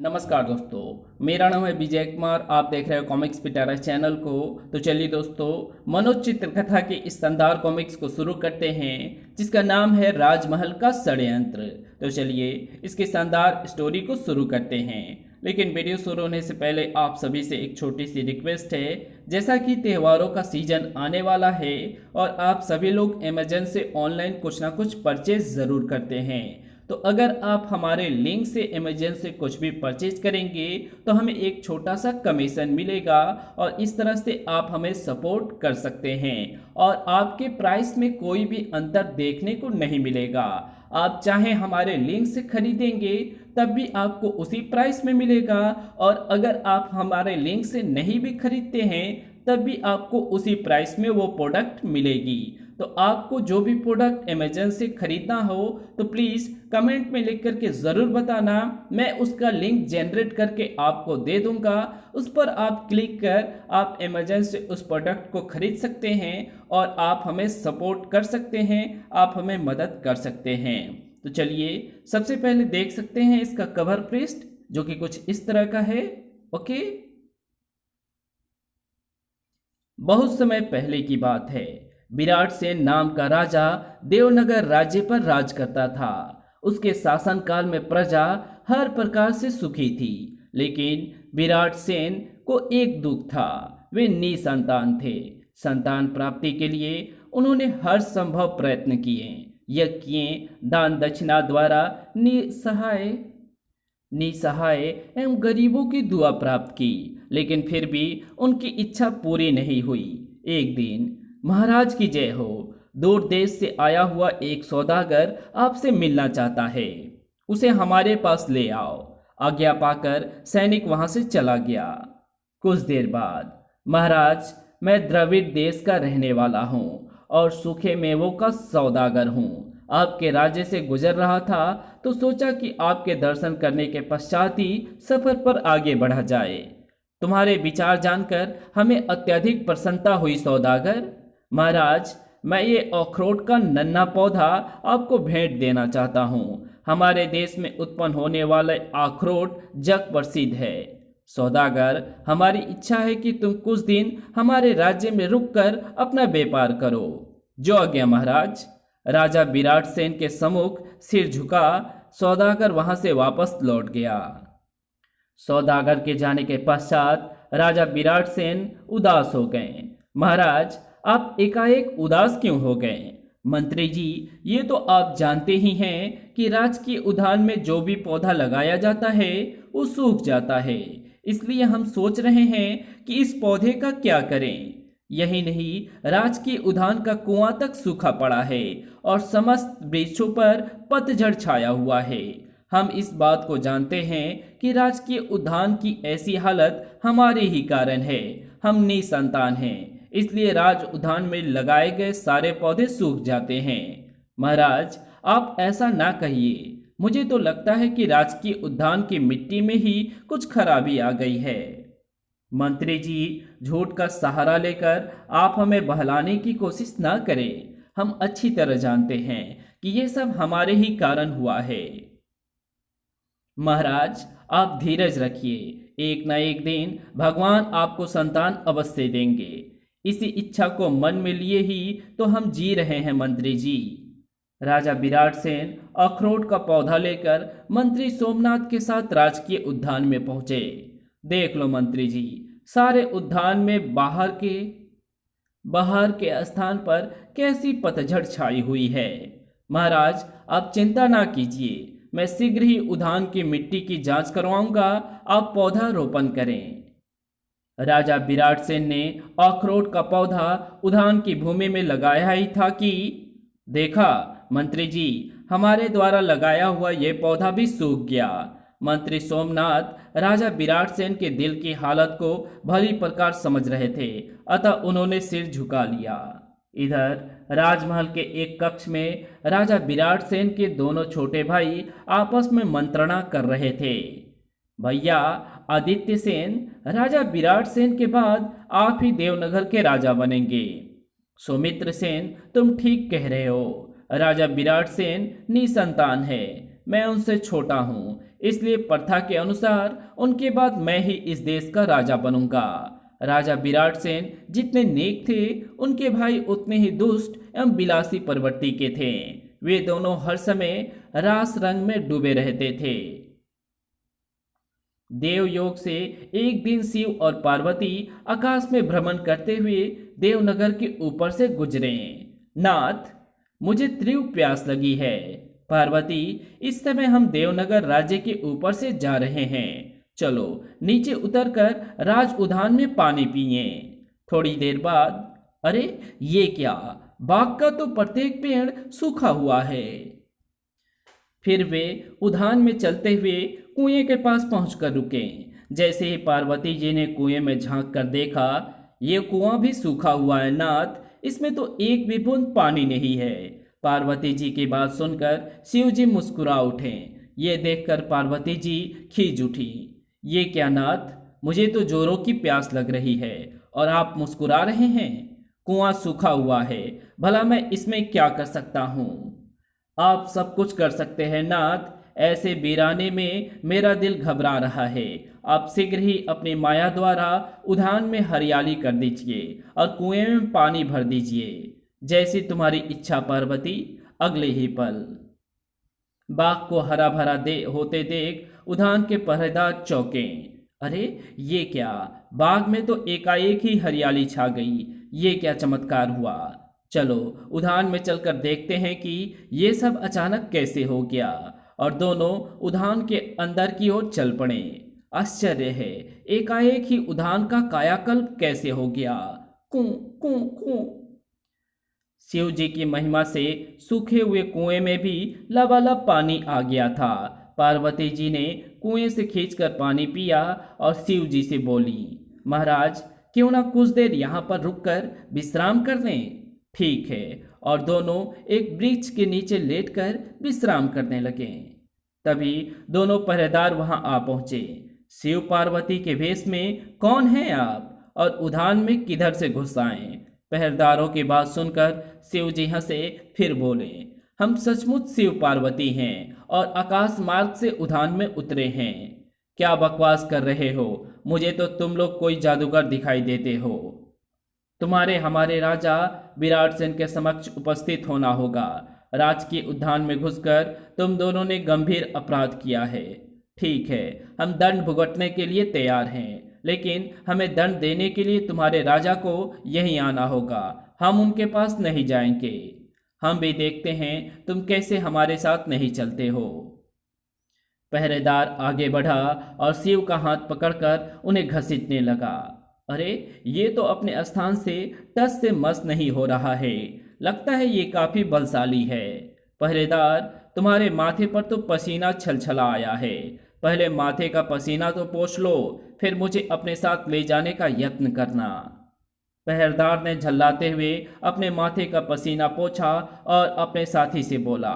नमस्कार दोस्तों, मेरा नाम है विजय कुमार। आप देख रहे हो कॉमिक्स पिटारा चैनल को। तो चलिए दोस्तों, मनोज चित्रकथा के इस शानदार कॉमिक्स को शुरू करते हैं जिसका नाम है राजमहल का षड्यंत्र। तो चलिए इसके शानदार स्टोरी को शुरू करते हैं। लेकिन वीडियो शुरू होने से पहले आप सभी से एक छोटी सी रिक्वेस्ट है। जैसा कि त्योहारों का सीजन आने वाला है और आप सभी लोग अमेजन से ऑनलाइन कुछ ना कुछ परचेज ज़रूर करते हैं, तो अगर आप हमारे लिंक से अमेजन से कुछ भी परचेज करेंगे तो हमें एक छोटा सा कमीशन मिलेगा और इस तरह से आप हमें सपोर्ट कर सकते हैं और आपके प्राइस में कोई भी अंतर देखने को नहीं मिलेगा। आप चाहे हमारे लिंक से खरीदेंगे तब भी आपको उसी प्राइस में मिलेगा, और अगर आप हमारे लिंक से नहीं भी खरीदते हैं तब भी आपको उसी प्राइस में वो प्रोडक्ट मिलेगी। तो आपको जो भी प्रोडक्ट अमेजन से खरीदना हो तो प्लीज़ कमेंट में लिख करके ज़रूर बताना, मैं उसका लिंक जनरेट करके आपको दे दूंगा। उस पर आप क्लिक कर आप अमेजन से उस प्रोडक्ट को खरीद सकते हैं और आप हमें सपोर्ट कर सकते हैं, आप हमें मदद कर सकते हैं। तो चलिए सबसे पहले देख सकते हैं इसका कवर पृष्ठ, जो कि कुछ इस तरह का है। ओके, बहुत समय पहले की बात है। विराट सेन नाम का राजा देवनगर राज्य पर राज करता था। उसके शासनकाल में प्रजा हर प्रकार से सुखी थी, लेकिन विराट सेन को एक दुख था, वे निसंतान थे। संतान प्राप्ति के लिए उन्होंने हर संभव प्रयत्न किए, यज्ञ किए, दान दक्षिणा द्वारा निसहाय एवं गरीबों की दुआ प्राप्त की, लेकिन फिर भी उनकी इच्छा पूरी नहीं हुई। एक दिन महाराज की जय हो, दूर देश से आया हुआ एक सौदागर आपसे मिलना चाहता है, उसे हमारे पास ले आओ। आज्ञा पाकर सैनिक वहां से चला गया। कुछ देर बाद, महाराज, मैं द्रविड़ देश का रहने वाला हूँ और सूखे मेवों का सौदागर हूँ। आपके राज्य से गुजर रहा था तो सोचा कि आपके दर्शन करने के पश्चात ही सफर पर आगे बढ़ा जाए। तुम्हारे विचार जानकर हमें अत्यधिक प्रसन्नता हुई सौदागर। महाराज, मैं ये अखरोट का नन्हा पौधा आपको भेंट देना चाहता हूँ। हमारे देश में उत्पन्न होने वाले अखरोट जग प्रसिद्ध है। सौदागर, हमारी इच्छा है कि तुम कुछ दिन हमारे राज्य में रुककर अपना व्यापार करो। जो आज्ञा महाराज। राजा विराट सेन के सम्मुख सिर झुका सौदागर वहां से वापस लौट गया। सौदागर के जाने के पश्चात राजा विराट सेन उदास हो गए। महाराज, आप एकाएक उदास क्यों हो गए? मंत्री जी, ये तो आप जानते ही हैं कि राजकीय उद्यान में जो भी पौधा लगाया जाता है वो सूख जाता है, इसलिए हम सोच रहे हैं कि इस पौधे का क्या करें। यही नहीं, राजकीय उद्यान का कुआं तक सूखा पड़ा है और समस्त वृक्षों पर पतझड़ छाया हुआ है। हम इस बात को जानते हैं कि राजकीय उद्यान की ऐसी हालत हमारे ही कारण है। हम निसंतान हैं, इसलिए राज उद्यान में लगाए गए सारे पौधे सूख जाते हैं। महाराज, आप ऐसा ना कहिए। मुझे तो लगता है कि राजकीय उद्यान की मिट्टी में ही कुछ खराबी आ गई है। मंत्री जी, झूठ का सहारा लेकर आप हमें बहलाने की कोशिश ना करें। हम अच्छी तरह जानते हैं कि ये सब हमारे ही कारण हुआ है। महाराज, आप धीरज रखिए। एक न एक दिन भगवान आपको संतान अवश्य देंगे। इसी इच्छा को मन में लिए ही तो हम जी रहे हैं मंत्री जी। राजा विराट सेन अखरोट का पौधा लेकर मंत्री सोमनाथ के साथ राजकीय उद्यान में पहुंचे। देख लो मंत्री जी, सारे उद्यान में बाहर के स्थान पर कैसी पतझड़ छाई हुई है। महाराज, आप चिंता ना कीजिए, मैं शीघ्र ही उद्यान की मिट्टी की जांच करवाऊंगा। आप पौधा रोपण करें। राजा विराट सेन ने अखरोट का पौधा उद्यान की भूमि में लगाया ही था कि देखा मंत्री जी, हमारे द्वारा लगाया हुआ ये पौधा भी सूख गया। मंत्री सोमनाथ राजा विराट सेन के दिल की हालत को भली प्रकार समझ रहे थे, अतः उन्होंने सिर झुका लिया। इधर राजमहल के एक कक्ष में राजा विराट सेन के दोनों छोटे भाई आपस में मंत्रणा कर रहे थे। भैया आदित्य सेन, राजा विराट सेन के बाद आप ही देवनगर के राजा बनेंगे। सौमित्र सेन, तुम ठीक कह रहे हो। राजा विराट सेन निसंतान है, मैं उनसे छोटा हूँ, इसलिए प्रथा के अनुसार उनके बाद मैं ही इस देश का राजा बनूंगा। राजा विराट सेन जितने नेक थे, उनके भाई उतने ही दुष्ट एवं विलासी प्रवृत्ति के थे। वे दोनों हर समय रास रंग में डूबे रहते थे। देवयोग से एक दिन शिव और पार्वती आकाश में भ्रमण करते हुए देवनगर के ऊपर से गुजरे। नाथ, मुझे तीव्र प्यास लगी है। पार्वती, इस समय हम देवनगर राज्य के ऊपर से जा रहे हैं। चलो नीचे उतरकर राज उद्यान में पानी पिए। थोड़ी देर बाद, अरे ये क्या, बाग का तो प्रत्येक पेड़ सूखा हुआ है। फिर वे उद्यान में चलते हुए कुएं के पास पहुंचकर रुके। जैसे ही पार्वती जी ने कुएं में झांक कर देखा, ये कुआं भी सूखा हुआ है नाथ, इसमें तो एक भी बूंद पानी नहीं है। पार्वती जी की बात सुनकर शिव जी मुस्कुरा उठे। ये देखकर पार्वती जी खींच उठी। ये क्या नाथ, मुझे तो जोरों की प्यास लग रही है और आप मुस्कुरा रहे हैं। कुआं सूखा हुआ है, भला मैं इसमें क्या कर सकता हूँ। आप सब कुछ कर सकते हैं नाथ, ऐसे वीराने में मेरा दिल घबरा रहा है। आप शीघ्र ही अपनी माया द्वारा उद्यान में हरियाली कर दीजिए और कुएं में पानी भर दीजिए। जैसी तुम्हारी इच्छा पार्वती। अगले ही पल बाग को हरा भरा होते देख उद्यान के पहरेदार चौंके। अरे ये क्या, बाग में तो एकाएक ही हरियाली छा गई। ये क्या चमत्कार हुआ। चलो उद्यान में चलकर देखते हैं कि ये सब अचानक कैसे हो गया। और दोनों उद्यान के अंदर की ओर चल पड़े। आश्चर्य है, एकाएक ही उद्यान का कायाकल्प कैसे हो गया। कू कू कू। शिव जी की महिमा से सूखे हुए कुएं में भी लबालब पानी आ गया था। पार्वती जी ने कुएं से खींचकर पानी पिया और शिव जी से बोली, महाराज क्यों ना कुछ देर यहाँ पर रुककर विश्राम कर लें। ठीक है। और दोनों एक वृक्ष के नीचे लेटकर विश्राम करने लगे। तभी दोनों पहरेदार वहां आ पहुंचे। शिव पार्वती के वेश में कौन हैं आप और उद्यान में किधर से घुस आए। पहरेदारों की बात सुनकर शिव जी हंसे, फिर बोले, हम सचमुच शिव पार्वती हैं और आकाश मार्ग से उद्यान में उतरे हैं। क्या बकवास कर रहे हो, मुझे तो तुम लोग कोई जादूगर दिखाई देते हो। तुम्हारे हमारे राजा विराट सेन के समक्ष उपस्थित होना होगा। राजकीय उद्यान में घुसकर तुम दोनों ने गंभीर अपराध किया है। ठीक है, हम दंड भुगतने के लिए तैयार हैं, लेकिन हमें दंड देने के लिए तुम्हारे राजा को यहीं आना होगा। हम उनके पास नहीं जाएंगे। हम भी देखते हैं तुम कैसे हमारे साथ नहीं चलते हो। पहरेदार आगे बढ़ा और शिव का हाथ पकड़कर उन्हें घसीटने लगा। अरे ये तो अपने स्थान से टस से मस नहीं हो रहा है। लगता है ये काफी बलशाली है। पहरेदार, तुम्हारे माथे पर तो पसीना छलछला आया है। पहले माथे का पसीना तो पोंछ लो, फिर मुझे अपने साथ ले जाने का यत्न करना। पहरेदार ने झल्लाते हुए अपने माथे का पसीना पोंछा और अपने साथी से बोला,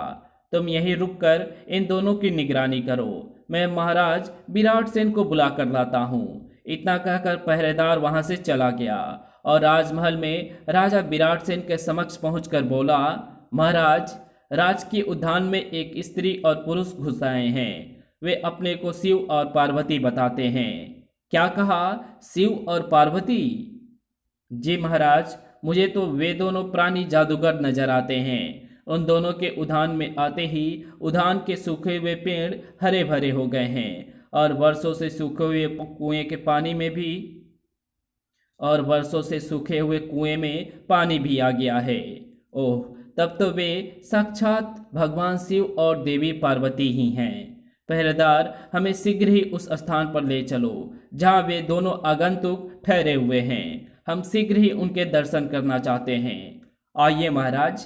तुम यहीं रुककर इन दोनों की निगरानी करो। मैं महाराज विराट सेन को बुला कर लाता हूँ। इतना कहकर पहरेदार वहां से चला गया और राजमहल में राजा विराट सेन के समक्ष पहुंचकर बोला, महाराज, राजकीय उद्यान में एक स्त्री और पुरुष घुस आए हैं। वे अपने को शिव और पार्वती बताते हैं। क्या कहा, शिव और पार्वती? जी महाराज, मुझे तो वे दोनों प्राणी जादूगर नजर आते हैं। उन दोनों के उद्यान में आते ही उद्यान के सूखे हुए पेड़ हरे भरे हो गए हैं और वर्षों से सूखे हुए कुएं में पानी भी आ गया है। ओह, तब तो वे साक्षात भगवान शिव और देवी पार्वती ही हैं। पहरेदार, हमें शीघ्र ही उस स्थान पर ले चलो जहां वे दोनों आगंतुक ठहरे हुए हैं। हम शीघ्र ही उनके दर्शन करना चाहते हैं। आइए महाराज।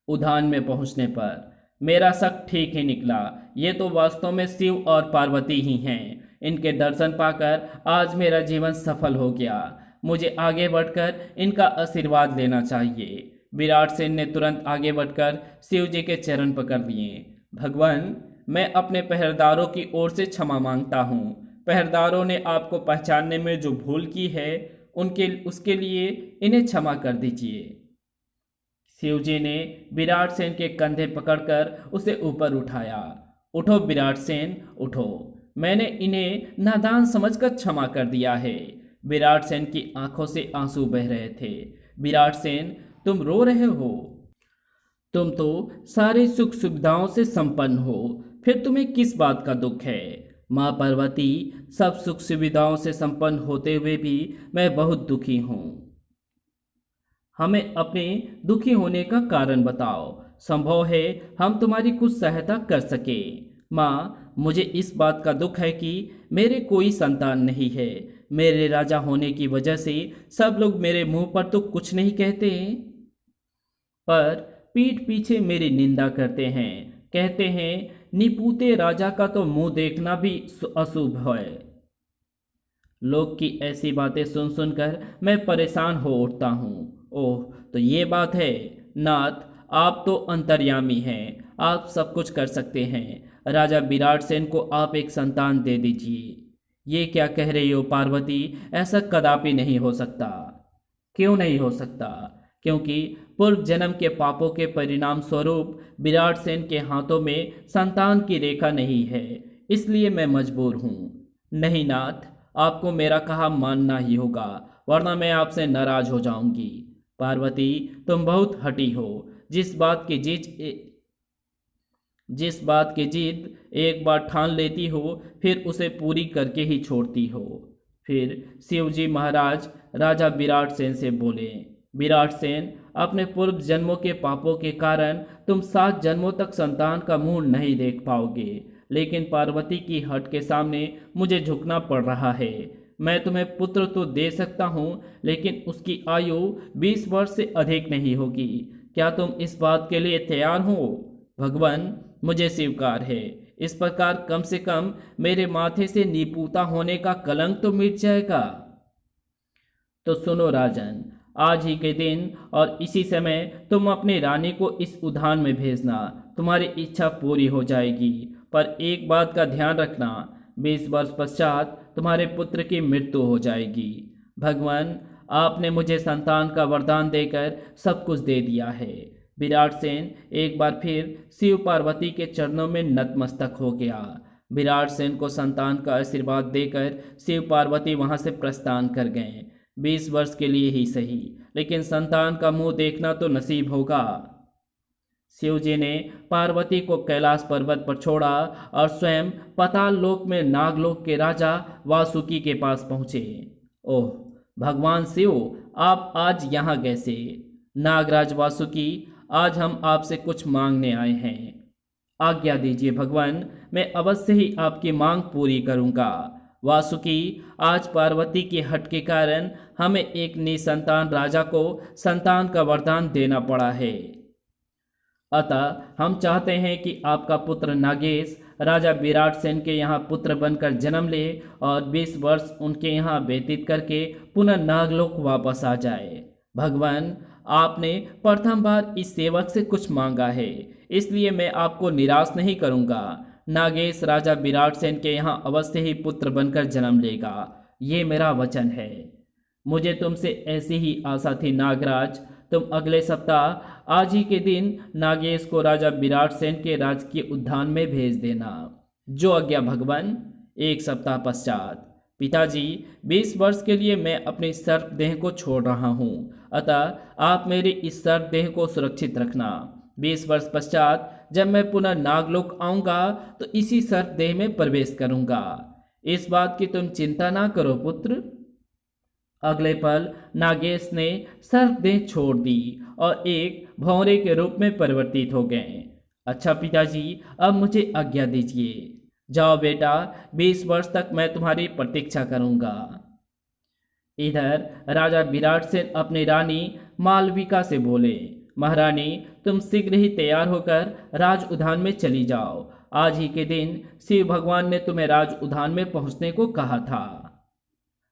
उद्यान में पहुंचने पर मेरा शक ठीक ही निकला। ये तो वास्तव में शिव और पार्वती ही हैं। इनके दर्शन पाकर आज मेरा जीवन सफल हो गया। मुझे आगे बढ़कर इनका आशीर्वाद लेना चाहिए। विराट सेन ने तुरंत आगे बढ़कर शिव जी के चरण पकड़ लिए। भगवान, मैं अपने पहरेदारों की ओर से क्षमा मांगता हूँ। पहरेदारों ने आपको पहचानने में जो भूल की है उसके लिए इन्हें क्षमा कर दीजिए। शिवजी ने विराट सेन के कंधे पकड़कर उसे ऊपर उठाया उठो विराट सेन, उठो। मैंने इन्हें नादान समझकर क्षमा कर दिया है। विराट सेन की आंखों से आंसू बह रहे थे। विराट सेन, तुम रो रहे हो? तुम तो सारी सुख सुविधाओं से संपन्न हो, फिर तुम्हें किस बात का दुख है? माँ पार्वती, सब सुख सुविधाओं से संपन्न होते हुए भी मैं बहुत दुखी हूँ। हमें अपने दुखी होने का कारण बताओ। संभव है हम तुम्हारी कुछ सहायता कर सके। माँ, मुझे इस बात का दुख है कि मेरे कोई संतान नहीं है। मेरे राजा होने की वजह से सब लोग मेरे मुंह पर तो कुछ नहीं कहते, पर पीठ पीछे मेरी निंदा करते हैं। कहते हैं निपूते राजा का तो मुंह देखना भी अशुभ है। लोग की ऐसी बातें सुन सुनकर मैं परेशान हो उठता हूँ। ओह, तो ये बात है। नाथ, आप तो अंतर्यामी हैं, आप सब कुछ कर सकते हैं। राजा विराट सेन को आप एक संतान दे दीजिए। ये क्या कह रही हो पार्वती? ऐसा कदापि नहीं हो सकता। क्यों नहीं हो सकता? क्योंकि पूर्व जन्म के पापों के परिणाम स्वरूप विराट सेन के हाथों में संतान की रेखा नहीं है, इसलिए मैं मजबूर हूँ। नहीं नाथ, आपको मेरा कहा मानना ही होगा, वरना मैं आपसे नाराज हो जाऊंगी। पार्वती, तुम बहुत हठी हो। जिस बात की जिद एक बार ठान लेती हो, फिर उसे पूरी करके ही छोड़ती हो। फिर शिवजी महाराज राजा विराट सेन से बोले, विराट सेन, अपने पूर्व जन्मों के पापों के कारण तुम 7 जन्मों तक संतान का मुंह नहीं देख पाओगे, लेकिन पार्वती की हट के सामने मुझे झुकना पड़ रहा है। मैं तुम्हें पुत्र तो दे सकता हूँ, लेकिन उसकी आयु 20 वर्ष से अधिक नहीं होगी। क्या तुम इस बात के लिए तैयार हो? भगवान, मुझे स्वीकार है। इस प्रकार कम से कम मेरे माथे से निपूता होने का कलंक तो मिट जाएगा। तो सुनो राजन, आज ही के दिन और इसी समय तुम अपनी रानी को इस उद्यान में भेजना। तुम्हारी इच्छा पूरी हो जाएगी, पर एक बात का ध्यान रखना, 20 वर्ष पश्चात तुम्हारे पुत्र की मृत्यु हो जाएगी। भगवान, आपने मुझे संतान का वरदान देकर सब कुछ दे दिया है। विराट सेन एक बार फिर शिव पार्वती के चरणों में नतमस्तक हो गया। विराट सेन को संतान का आशीर्वाद देकर शिव पार्वती वहां से प्रस्थान कर गए। 20 वर्ष के लिए ही सही, लेकिन संतान का मुंह देखना तो नसीब होगा। शिवजी ने पार्वती को कैलाश पर्वत पर छोड़ा और स्वयं पाताल लोक में नागलोक के राजा वासुकी के पास पहुंचे। ओह भगवान शिव, आप आज यहाँ कैसे? नागराज वासुकी, आज हम आपसे कुछ मांगने आए हैं। आज्ञा दीजिए भगवान, मैं अवश्य ही आपकी मांग पूरी करूंगा। वासुकी, आज पार्वती की हट के कारण हमें एक निसंतान राजा को संतान का वरदान देना पड़ा है। अतः हम चाहते हैं कि आपका पुत्र नागेश राजा विराट सेन के यहाँ पुत्र बनकर जन्म ले और 20 वर्ष उनके यहाँ व्यतीत करके पुनः नागलोक वापस आ जाए। भगवान, आपने प्रथम बार इस सेवक से कुछ मांगा है, इसलिए मैं आपको निराश नहीं करूंगा। नागेश राजा विराट सेन के यहाँ अवश्य ही पुत्र बनकर जन्म लेगा, ये मेरा वचन है। मुझे तुमसे ऐसी ही आशा थी नागराज। तुम अगले सप्ताह आज ही के दिन नागेश को राजा विराट सेन के राजकीय उद्यान में भेज देना। जो आज्ञा भगवान। 1 सप्ताह पश्चात। पिताजी, 20 वर्ष के लिए मैं अपनी सर्प देह को छोड़ रहा हूँ, अतः आप मेरी इस सर्प देह को सुरक्षित रखना। 20 वर्ष पश्चात जब मैं पुनः नागलोक आऊँगा तो इसी सर्प देह में प्रवेश करूँगा। इस बात की तुम चिंता ना करो पुत्र। अगले पल नागेश ने सर्पदेह छोड़ दी और एक भौरे के रूप में परिवर्तित हो गए। अच्छा पिताजी, अब मुझे आज्ञा दीजिए। जाओ बेटा, 20 वर्ष तक मैं तुम्हारी प्रतीक्षा करूंगा। इधर राजा विराट सेन अपनी रानी मालविका से बोले, महारानी, तुम शीघ्र ही तैयार होकर राज उद्यान में चली जाओ। आज ही के दिन शिव भगवान ने तुम्हें राज उद्यान में पहुंचने को कहा था।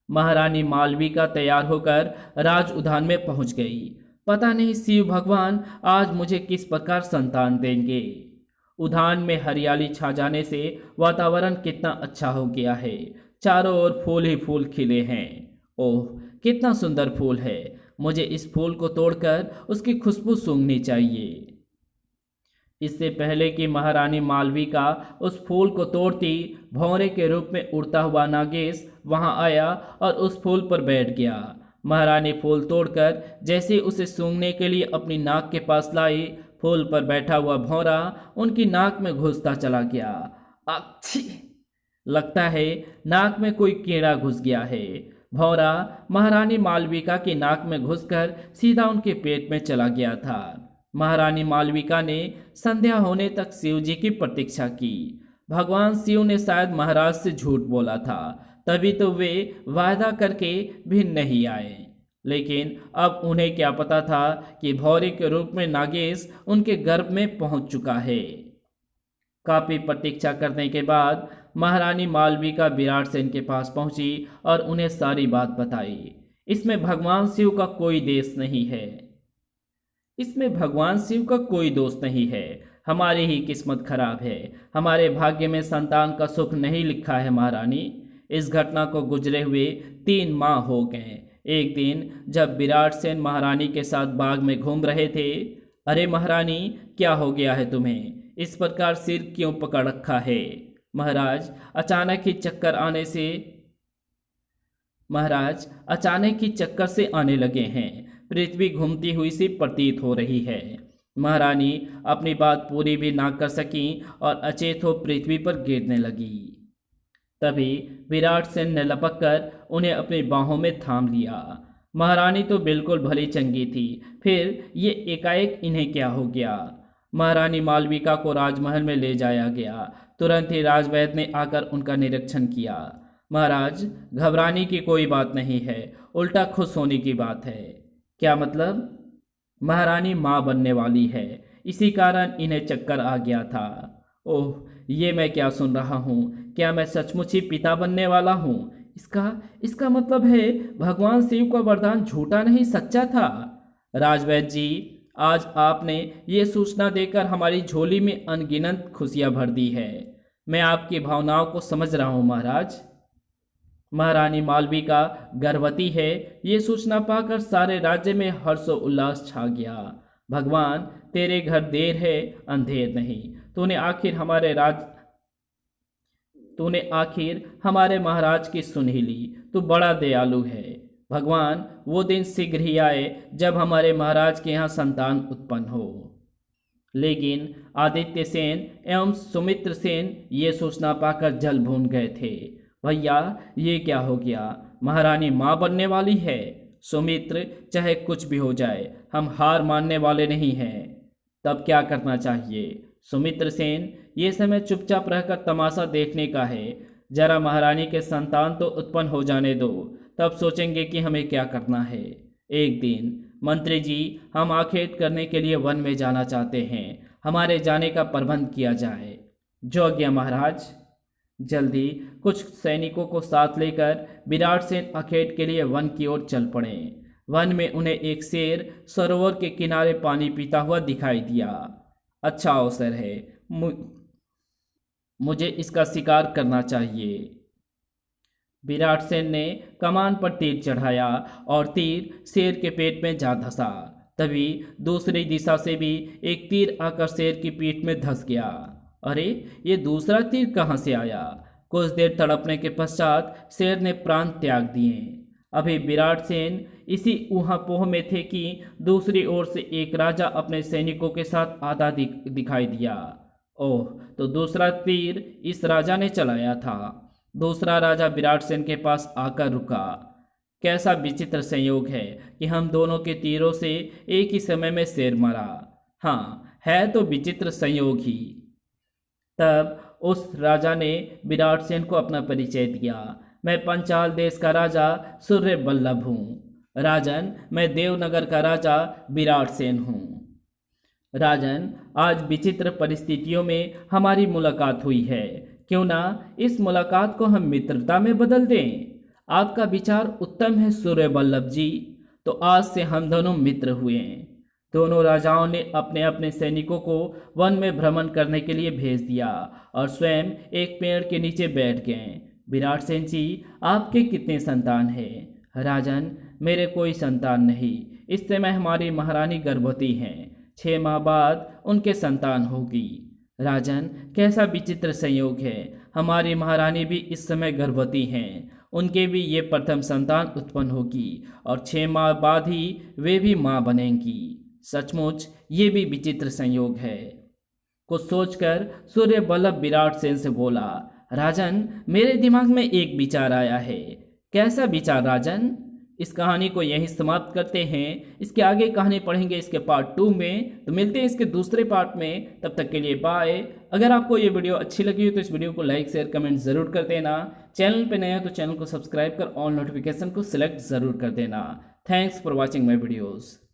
महारानी मालविका तैयार होकर राज उद्यान में पहुंच गई। पता नहीं शिव भगवान आज मुझे किस प्रकार संतान देंगे। उद्यान में हरियाली छा जाने से वातावरण कितना अच्छा हो गया है। चारों ओर फूल ही फूल खिले हैं। ओह, कितना सुंदर फूल है। मुझे इस फूल को तोड़कर उसकी खुशबू सूंघनी चाहिए। इससे पहले कि महारानी मालविका उस फूल को तोड़ती, भौरे के रूप में उड़ता हुआ नागेश वहां आया और उस फूल पर बैठ गया। महारानी फूल तोड़कर जैसे उसे सूंघने के लिए अपनी नाक के पास लाई, फूल पर बैठा हुआ भौरा उनकी नाक में घुसता चला गया। अच्छी लगता है नाक में कोई कीड़ा घुस गया है। भौरा महारानी मालविका की नाक में घुसकर सीधा उनके पेट में चला गया था। महारानी मालविका ने संध्या होने तक शिव जी की प्रतीक्षा की। भगवान शिव ने शायद महाराज से झूठ बोला था, तभी तो वे वायदा करके भी नहीं आए। लेकिन अब उन्हें क्या पता था कि भौरे के रूप में नागेश उनके गर्भ में पहुंच चुका है। काफी प्रतीक्षा करने के बाद महारानी मालविका विराट सेन के पास पहुंची और उन्हें सारी बात बताई। इसमें भगवान शिव का कोई देश नहीं है, इसमें भगवान शिव का कोई दोष नहीं है। हमारी ही किस्मत खराब है, हमारे भाग्य में संतान का सुख नहीं लिखा है महारानी। इस घटना को गुजरे हुए 3 माह हो गए। एक दिन जब विराट सेन महारानी के साथ बाग में घूम रहे थे, अरे महारानी क्या हो गया है तुम्हें, इस प्रकार सिर क्यों पकड़ रखा है? महाराज अचानक ही चक्कर से आने लगे हैं, पृथ्वी घूमती हुई सी प्रतीत हो रही है। महारानी अपनी बात पूरी भी ना कर सकी और अचेत हो पृथ्वी पर गिरने लगी। तभी विराट सेन ने लपक कर उन्हें अपनी बाहों में थाम लिया। महारानी तो बिल्कुल भली चंगी थी, फिर ये एकाएक इन्हें क्या हो गया? महारानी मालविका को राजमहल में ले जाया गया। तुरंत ही राजवैद्य ने आकर उनका निरीक्षण किया। महाराज घबराने की कोई बात नहीं है, उल्टा खुश होने की बात है। क्या मतलब? महारानी माँ बनने वाली है, इसी कारण इन्हें चक्कर आ गया था। ओह, ये मैं क्या सुन रहा हूँ? क्या मैं सचमुच ही पिता बनने वाला हूँ? इसका मतलब है भगवान शिव का वरदान झूठा नहीं सच्चा था। राजवैद्य जी, आज आपने ये सूचना देकर हमारी झोली में अनगिनत खुशियां भर दी है। मैं आपकी भावनाओं को समझ रहा हूँ महाराज। महारानी मालविका गर्भवती है, ये सूचना पाकर सारे राज्य में हर्षोल्लास छा गया। भगवान तेरे घर देर है अंधेर नहीं, तूने आखिर हमारे महाराज की सुन ही ली। तू बड़ा दयालु है। भगवान वो दिन शीघ्र ही आए जब हमारे महाराज के यहाँ संतान उत्पन्न हो। लेकिन आदित्य सेन एवं सुमित्र सेन ये सूचना पाकर जल भून गए थे। भैया ये क्या हो गया? महारानी माँ बनने वाली है। सुमित्र, चाहे कुछ भी हो जाए हम हार मानने वाले नहीं हैं। तब क्या करना चाहिए? सुमित्र सेन, ये समय चुपचाप रहकर तमाशा देखने का है। जरा महारानी के संतान तो उत्पन्न हो जाने दो, तब सोचेंगे कि हमें क्या करना है। एक दिन मंत्री जी, हम आखेट करने के लिए वन में जाना चाहते हैं, हमारे जाने का प्रबंध किया जाए। जो आज्ञा महाराज। जल्दी कुछ सैनिकों को साथ लेकर विराट सेन आखेट के लिए वन की ओर चल पड़े। वन में उन्हें एक शेर सरोवर के किनारे पानी पीता हुआ दिखाई दिया। अच्छा अवसर है, मुझे इसका शिकार करना चाहिए। विराट सेन ने कमान पर तीर चढ़ाया और तीर शेर के पेट में जा धंसा। तभी दूसरी दिशा से भी एक तीर आकर शेर की पीठ में धंस गया। अरे, ये दूसरा तीर कहाँ से आया? कुछ देर तड़पने के पश्चात शेर ने प्राण त्याग दिए। अभी विराट सेन इसी ऊहापोह में थे कि दूसरी ओर से एक राजा अपने सैनिकों के साथ आता दिखाई दिया। ओह, तो दूसरा तीर इस राजा ने चलाया था। दूसरा राजा विराट सेन के पास आकर रुका। कैसा विचित्र संयोग है कि हम दोनों के तीरों से एक ही समय में शेर मरा। हाँ, है तो विचित्र संयोग ही। तब उस राजा ने विराट सेन को अपना परिचय दिया। मैं पंचाल देश का राजा सूर्य बल्लभ हूँ। राजन, मैं देवनगर का राजा विराट सेन हूँ। राजन, आज विचित्र परिस्थितियों में हमारी मुलाकात हुई है, क्यों ना इस मुलाकात को हम मित्रता में बदल दें? आपका विचार उत्तम है सूर्य बल्लभ जी। तो आज से हम दोनों मित्र हुए। दोनों राजाओं ने अपने अपने सैनिकों को वन में भ्रमण करने के लिए भेज दिया और स्वयं एक पेड़ के नीचे बैठ गए। विराट सेन जी, आपके कितने संतान हैं? राजन, मेरे कोई संतान नहीं। इस समय हमारी महारानी गर्भवती हैं। 6 माह बाद उनके संतान होगी। राजन, कैसा विचित्र संयोग है, हमारी महारानी भी इस समय गर्भवती हैं, उनके भी ये प्रथम संतान उत्पन्न होगी और 6 माह बाद ही वे भी माँ बनेंगी। सचमुच ये भी विचित्र संयोग है। कुछ सोचकर सूर्य बल्लभ विराट सेन से बोला, राजन, मेरे दिमाग में एक विचार आया है। कैसा विचार राजन? इस कहानी को यहीं समाप्त करते हैं। इसके आगे कहानी पढ़ेंगे इसके पार्ट 2 में, तो मिलते हैं इसके दूसरे पार्ट में। तब तक के लिए बाय। अगर आपको ये वीडियो अच्छी लगी हो तो इस वीडियो को लाइक शेयर कमेंट ज़रूर कर देना। चैनल पे नए हो तो चैनल को सब्सक्राइब कर ऑल नोटिफिकेशन को सिलेक्ट ज़रूर कर देना। Thanks for watching my videos.